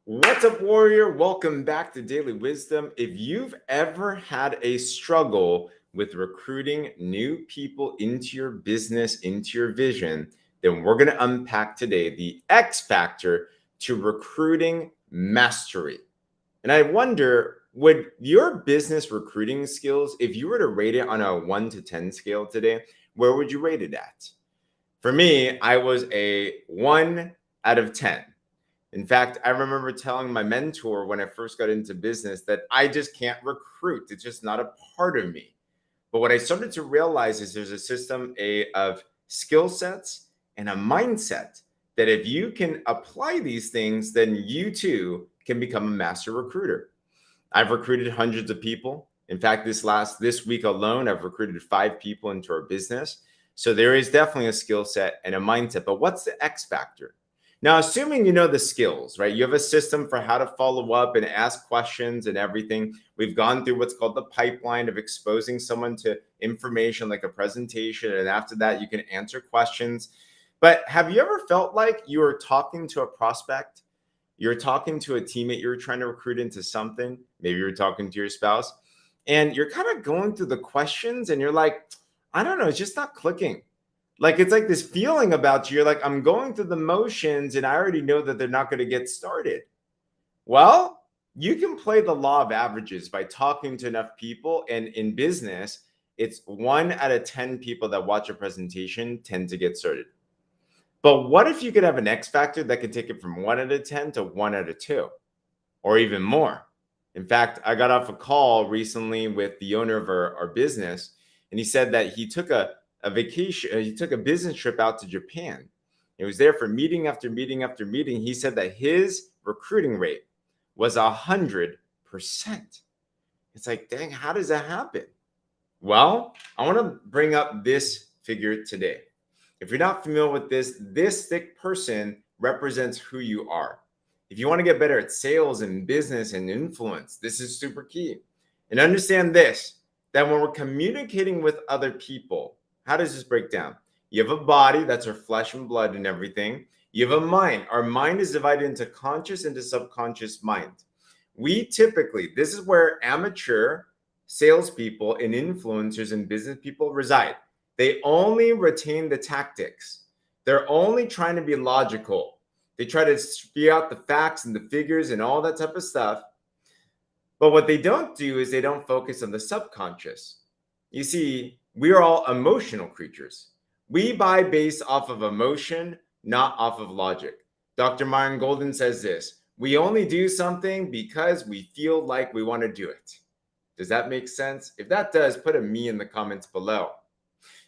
What's up, warrior? Welcome back to Daily Wisdom. If you've ever had a struggle with recruiting new people into your business, into your vision, then we're going to unpack today the X factor to recruiting mastery. And I wonder, would your business recruiting skills, if you were to rate it on a 1 to 10 scale today, where would you rate it at? For me, I was a 1 out of 10. In fact, I remember telling my mentor when I first got into business that I just can't recruit. It's just not a part of me. But what I started to realize is there's a system of skill sets and a mindset that if you can apply these things, then you too can become a master recruiter. I've recruited hundreds of people. In fact, this week alone, I've recruited 5 people into our business. So there is definitely a skill set and a mindset. But what's the X factor? Now, assuming you know the skills, right? You have a system for how to follow up and ask questions and everything. We've gone through what's called the pipeline of exposing someone to information like a presentation. And after that, you can answer questions. But have you ever felt like you were talking to a prospect? You're talking to a teammate you're trying to recruit into something. Maybe you're talking to your spouse and you're kind of going through the questions and you're like, I don't know, it's just not clicking. Like it's like this feeling about you. You're like, I'm going through the motions and I already know that they're not going to get started. Well, you can play the law of averages by talking to enough people. And in business, it's 1 out of 10 people that watch a presentation tend to get started. But what if you could have an X factor that could take it from 1 out of 10 to 1 out of 2 or even more? In fact, I got off a call recently with the owner of our business, and he said that he took a vacation, he took a business trip out to Japan. He was there for meeting after meeting after meeting. He said that his recruiting rate was 100%. It's like, dang, how does that happen? Well, I want to bring up this figure today. If you're not familiar with this thick person represents who you are. If you want to get better at sales and business and influence, this is super key. And understand this, that when we're communicating with other people, how does this break down? You have a body, that's our flesh and blood and everything. You have a mind. Our mind is divided into conscious and subconscious mind. We typically, this is where amateur salespeople and influencers and business people reside. They only retain the tactics. They're only trying to be logical. They try to spew out the facts and the figures and all that type of stuff. But what they don't do is they don't focus on the subconscious. You see, we are all emotional creatures. We buy based off of emotion, not off of logic. Dr. Myron Golden says this: we only do something because we feel like we want to do it. Does that make sense? If that does, put a me in the comments below.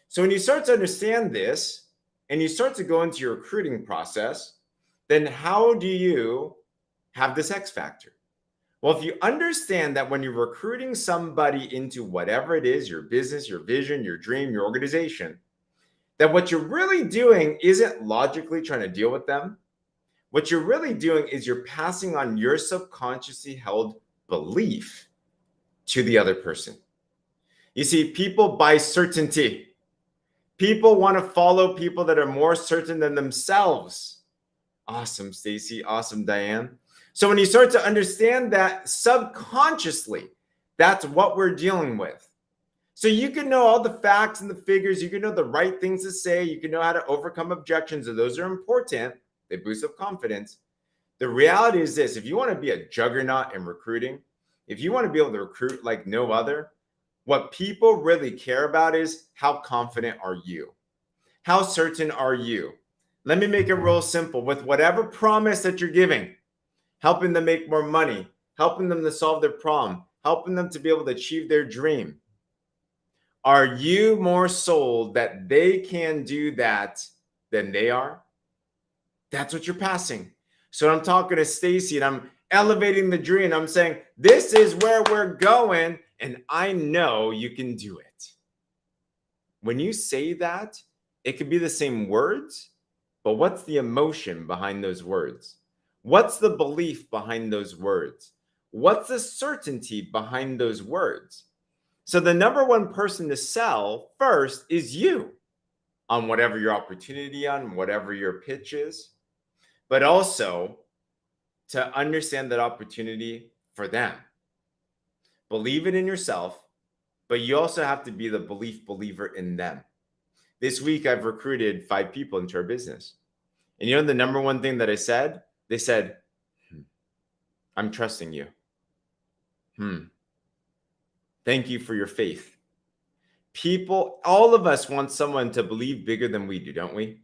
So when you start to understand this and you start to go into your recruiting process, then how do you have this X factor? Well, if you understand that when you're recruiting somebody into whatever it is, your business, your vision, your dream, your organization, that what you're really doing isn't logically trying to deal with them. What you're really doing is you're passing on your subconsciously held belief to the other person. You see, people buy certainty. People want to follow people that are more certain than themselves. Awesome, Stacy. Awesome, Diane. So when you start to understand that subconsciously, that's what we're dealing with. So you can know all the facts and the figures. You can know the right things to say. You can know how to overcome objections. And those are important. They boost up confidence. The reality is this: if you want to be a juggernaut in recruiting, if you want to be able to recruit like no other, what people really care about is how confident are you? How certain are you? Let me make it real simple. With whatever promise that you're giving, helping them make more money, helping them to solve their problem, helping them to be able to achieve their dream, are you more sold that they can do that than they are? That's what you're passing. So I'm talking to Stacy and I'm elevating the dream. I'm saying, this is where we're going, and I know you can do it. When you say that, it could be the same words, but what's the emotion behind those words? What's the belief behind those words? What's the certainty behind those words? So the number one person to sell first is you on whatever your opportunity on, whatever your pitch is. But also, to understand that opportunity for them. Believe it in yourself, but you also have to be the belief believer in them. This week, I've recruited 5 people into our business. And you know the number one thing that I said? They said, I'm trusting you. Thank you for your faith. People, all of us want someone to believe bigger than we do, don't we?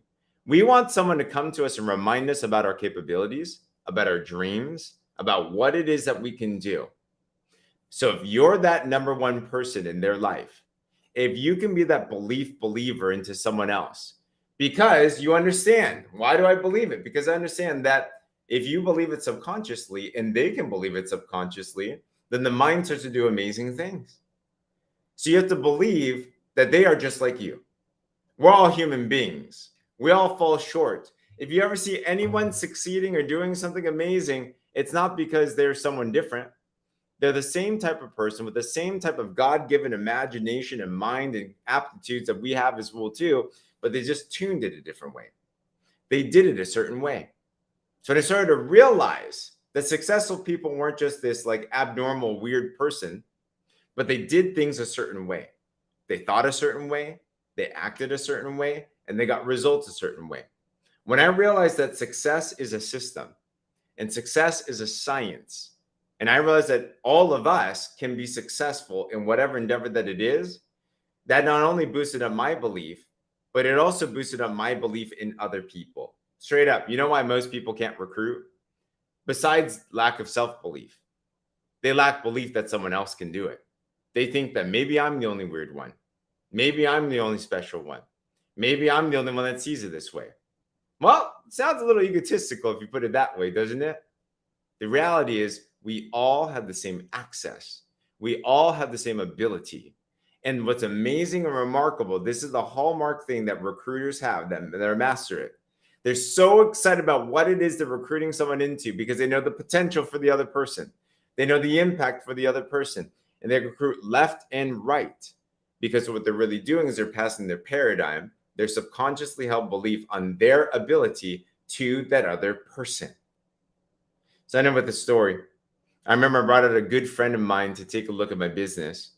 We want someone to come to us and remind us about our capabilities, about our dreams, about what it is that we can do. So if you're that number one person in their life, if you can be that belief believer into someone else, because you understand, why do I believe it? Because I understand that if you believe it subconsciously and they can believe it subconsciously, then the mind starts to do amazing things. So you have to believe that they are just like you. We're all human beings. We all fall short. If you ever see anyone succeeding or doing something amazing, it's not because they're someone different. They're the same type of person with the same type of God-given imagination and mind and aptitudes that we have as well too, but they just tuned it a different way. They did it a certain way. So I started to realize that successful people weren't just this like abnormal, weird person, but they did things a certain way. They thought a certain way, they acted a certain way, and they got results a certain way. When I realized that success is a system and success is a science, and I realized that all of us can be successful in whatever endeavor that it is, that not only boosted up my belief, but it also boosted up my belief in other people. Straight up, you know why most people can't recruit? Besides lack of self-belief, they lack belief that someone else can do it. They think that maybe I'm the only weird one. Maybe I'm the only special one. Maybe I'm the only one that sees it this way. Well, it sounds a little egotistical if you put it that way, doesn't it? The reality is we all have the same access. We all have the same ability. And what's amazing and remarkable, this is the hallmark thing that recruiters have, that master it. They're so excited about what it is they're recruiting someone into because they know the potential for the other person. They know the impact for the other person. And they recruit left and right because what they're really doing is they're passing their paradigm, their subconsciously held belief on their ability to that other person. So I know with the story, I remember I brought out a good friend of mine to take a look at my business.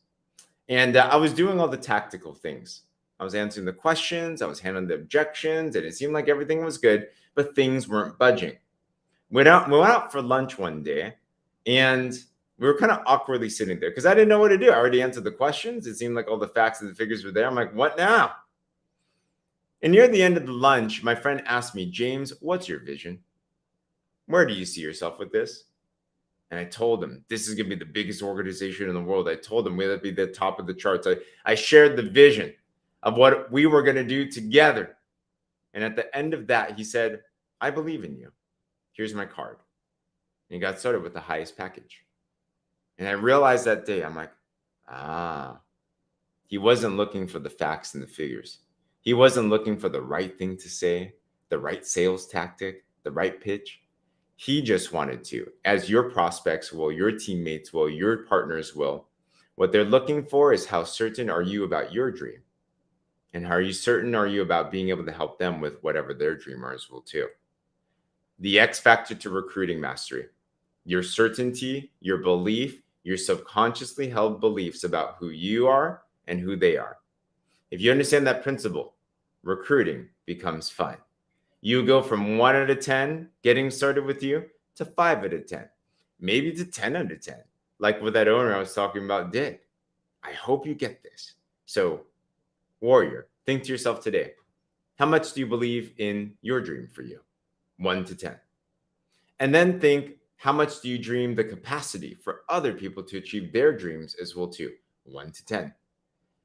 And I was doing all the tactical things. I was answering the questions, I was handling the objections, and it seemed like everything was good, but things weren't budging. We went out for lunch one day, and we were kind of awkwardly sitting there because I didn't know what to do. I already answered the questions. It seemed like all the facts and the figures were there. I'm like, what now? And near the end of the lunch, my friend asked me, James, what's your vision? Where do you see yourself with this? And I told him, this is going to be the biggest organization in the world. I told him we're going to be the top of the charts. I shared the vision of what we were going to do together. And at the end of that, he said, I believe in you. Here's my card. And he got started with the highest package. And I realized that day, I'm like, he wasn't looking for the facts and the figures. He wasn't looking for the right thing to say, the right sales tactic, the right pitch. He just wanted to, as your prospects will, your teammates will, your partners will. What they're looking for is how certain are you about your dream? And how certain are you about being able to help them with whatever their dream is will too. The X factor to recruiting mastery. Your certainty, your belief, your subconsciously held beliefs about who you are and who they are. If you understand that principle, recruiting becomes fun. You go from 1 out of 10 getting started with you to 5 out of 10, maybe to 10 out of 10, like what that owner I was talking about did. I hope you get this. So, warrior, think to yourself today, how much do you believe in your dream for you? 1 to 10. And then think, how much do you dream the capacity for other people to achieve their dreams as well too? 1 to 10.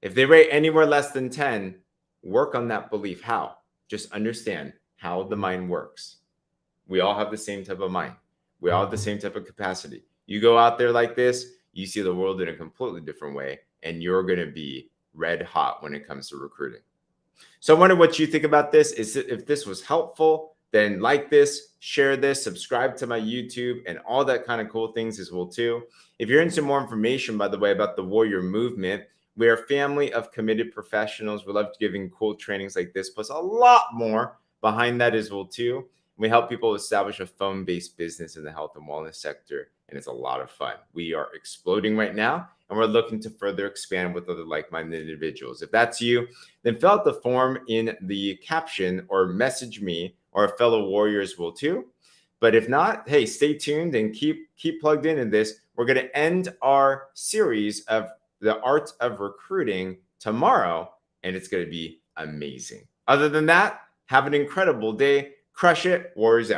If they rate anywhere less than 10, work on that belief. How? Just understand how the mind works. We all have the same type of mind. We all have the same type of capacity. You go out there like this, you see the world in a completely different way, and you're going to be red hot when it comes to recruiting. So I wonder what you think about this. If this was helpful, then like this, share this, subscribe to my YouTube, and all that kind of cool things as well too. If you're into more information, by the way, about the Warrior Movement, we are a family of committed professionals. We love giving cool trainings like this, plus a lot more behind that as well too. We help people establish a phone-based business in the health and wellness sector, and it's a lot of fun. We are exploding right now, and we're looking to further expand with other like-minded individuals. If that's you, then fill out the form in the caption or message me, or our fellow warriors will too. But if not, hey, stay tuned and keep plugged in this. We're going to end our series of the art of recruiting tomorrow, and it's going to be amazing. Other than that, have an incredible day. Crush it. Warriors out.